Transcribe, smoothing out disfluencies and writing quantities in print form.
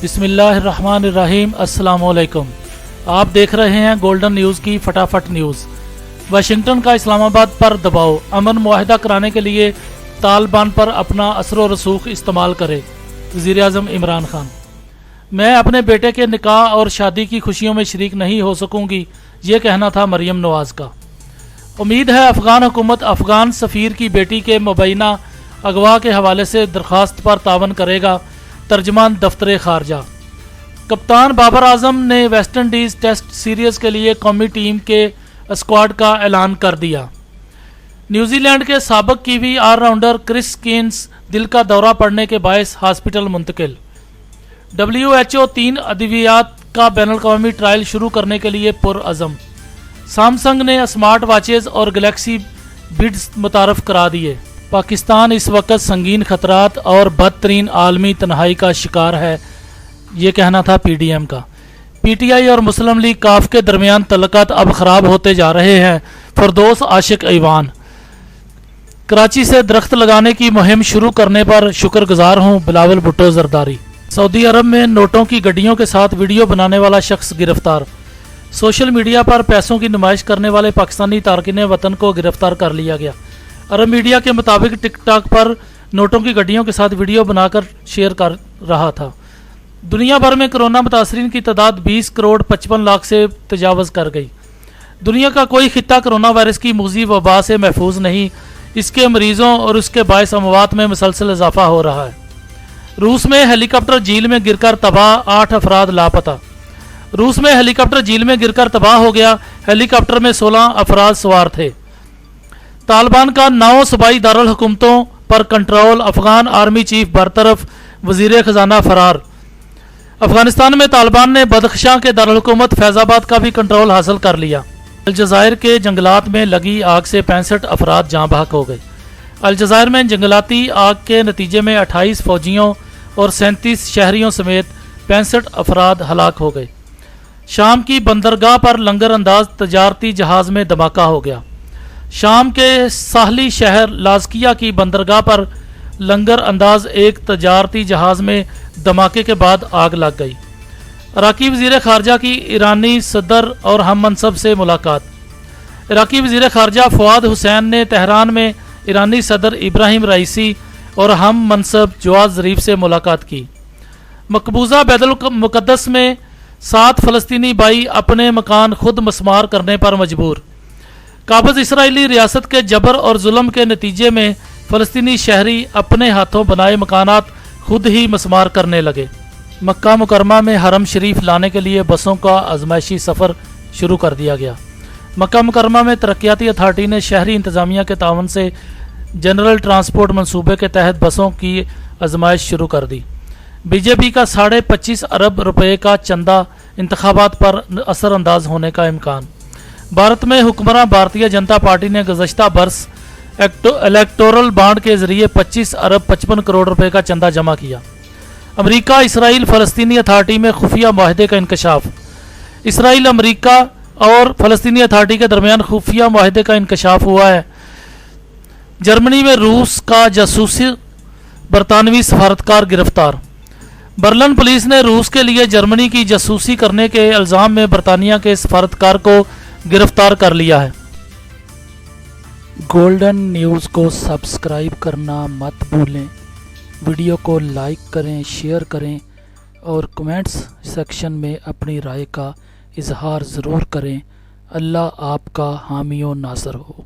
बिस्मिल्लाहिर्रहमानिर्रहीम। अस्सलाम वालेकुम। आप देख रहे हैं गोल्डन न्यूज़ की फटाफट न्यूज़। वाशिंगटन का इस्लामाबाद पर दबाव, अमन मुआहिदा कराने के लिए तालिबान पर अपना असर व रसूख इस्तेमाल करे। वज़ीर-ए-आज़म इमरान खान। मैं अपने बेटे के निकाह और शादी की खुशियों में शरीक नहीं हो सकूंगी, ये कहना था मरियम नवाज़ का। उम्मीद है अफ़गान हुकूमत अफ़गान सफ़ीर की बेटी के मुबैना अगवा के हवाले से दरख्वास्त पर तावन करेगा। तर्जमान दफ्तर खारजा। कप्तान बाबर आजम ने वेस्ट इंडीज़ टेस्ट सीरीज़ के लिए कौमी टीम के स्क्वाड का ऐलान कर दिया। न्यूजीलैंड के साबिक कीवी ऑलराउंडर क्रिस केन्स दिल का दौरा पड़ने के बायस हॉस्पिटल मुंतकिल। WHO 3 अद्वियात का बैनुल-अक़वामी ट्रायल शुरू करने के लिए पुरअज़म। सैमसंग ने स्मार्ट वॉचेज़ और गैलेक्सी बिड्स मुतारफ़ करा दिए। पाकिस्तान इस वक्त संगीन खतरात और बदतरीन आलमी तन्हाई का शिकार है, ये कहना था PDM का। PTI और मुस्लिम लीग काफ के दरमियान तल्लुकात अब ख़राब होते जा रहे हैं। फरदौस आशिक ईवान। कराची से दरख्त लगाने की मुहिम शुरू करने पर शुक्रगुजार हूँ, बिलावल भुट्टो जरदारी। सऊदी अरब में नोटों की गड्डियों के साथ वीडियो बनाने वाला शख्स गिरफ्तार। सोशल मीडिया पर पैसों की नुमाइश करने वाले पाकिस्तानी तारकिन वतन को गिरफ्तार कर लिया गया। अरब मीडिया के मुताबिक टिकटॉक पर नोटों की गड्डियों के साथ वीडियो बनाकर शेयर कर रहा था। दुनिया भर में कोरोना मुतासरीन की तादाद 20 करोड़ 55 लाख से तजावज़ कर गई। दुनिया का कोई खित्ता कोरोना वायरस की मुज़ी वबा से महफूज नहीं। इसके मरीजों और उसके बायस अमवात में मुसलसल इजाफा हो रहा है। रूस में हेलीकॉप्टर झील में गिरकर तबाह, 8 अफराद लापता। रूस में हेलीकॉप्टर झील में गिरकर तबाह हो गया। हेलीकॉप्टर में 16 अफराद सवार थे। तालिबान का 9 सूबाई दारुल हुकूमतों पर कंट्रोल। अफगान आर्मी चीफ बरतरफ, वजीर खजाना फरार। अफगानिस्तान में तालिबान ने बदख्शां के दारुल हुकूमत फैज़ाबाद का भी कंट्रोल हासिल कर लिया। अलजायर के जंगलात में लगी आग से 65 अफराद जाँ बहक हो गए। अलजायर में जंगलाती आग के नतीजे में 28 फौजियों और 37 शहरियों समेत 65 अफराद हलाक हो गए। शाम की बंदरगाह पर लंगर अंदाज तजारती जहाज़ में धमाका हो गया। शाम के साहली शहर लाज़किया की बंदरगाह पर लंगर अंदाज एक तजारती जहाज़ में धमाके के बाद आग लग गई। इराकी वज़ीर ख़ारजा की ईरानी सदर और हम मनसब से मुलाकात। इराकी वज़ीर ख़ारजा फवाद हुसैन ने तेहरान में ईरानी सदर इब्राहिम राइसी और हम मनसब जवाद ज़रीफ से मुलाकात की। मकबूजा बैतुल मुक़द्दस में 7 फ़लस्तीनी भाई अपने मकान खुद मस्मार करने पर मजबूर। काबिज़ इसराइली रियासत के जबर और जुल्म के नतीजे में फ़लस्तीनी शहरी अपने हाथों बनाए मकानात खुद ही मस्मार करने लगे। मक्का मुकरमा में हरम शरीफ लाने के लिए बसों का आजमाइशी सफ़र शुरू कर दिया गया। मक्का मुकरमा में तरक्याती अथॉरिटी ने शहरी इंतज़ामिया के तावन से जनरल ट्रांसपोर्ट मंसूबे के तहत बसों की आजमाइश शुरू कर दी। BJP का 25.5 अरब रुपए का चंदा इंतखाबात पर असरअंदाज होने का इम्कान। भारत में हुक्मरान भारतीय जनता पार्टी ने गुज़श्ता बरस इलेक्टोरल बॉन्ड के जरिए 25 अरब 55 करोड़ रुपए का चंदा जमा किया। अमेरिका इसराइल फ़लस्तीनी अथॉरिटी में खुफिया माहदे का इंकशाफ। इसराइल, अमेरिका और फ़लस्तीनी अथॉरिटी के दरमियान खुफिया माहदे का इंकशाफ हुआ है। जर्मनी में रूस का जासूसी बरतानवी सफारतकार गिरफ्तार। बर्लिन पुलिस ने रूस के लिए जर्मनी की जासूसी करने के इल्ज़ाम में बरतानिया के सफारतकार को गिरफ्तार कर लिया है। गोल्डन न्यूज़ को सब्सक्राइब करना मत भूलें। वीडियो को लाइक करें, शेयर करें और कमेंट्स सेक्शन में अपनी राय का इजहार ज़रूर करें। अल्लाह आपका हामी व नासर हो।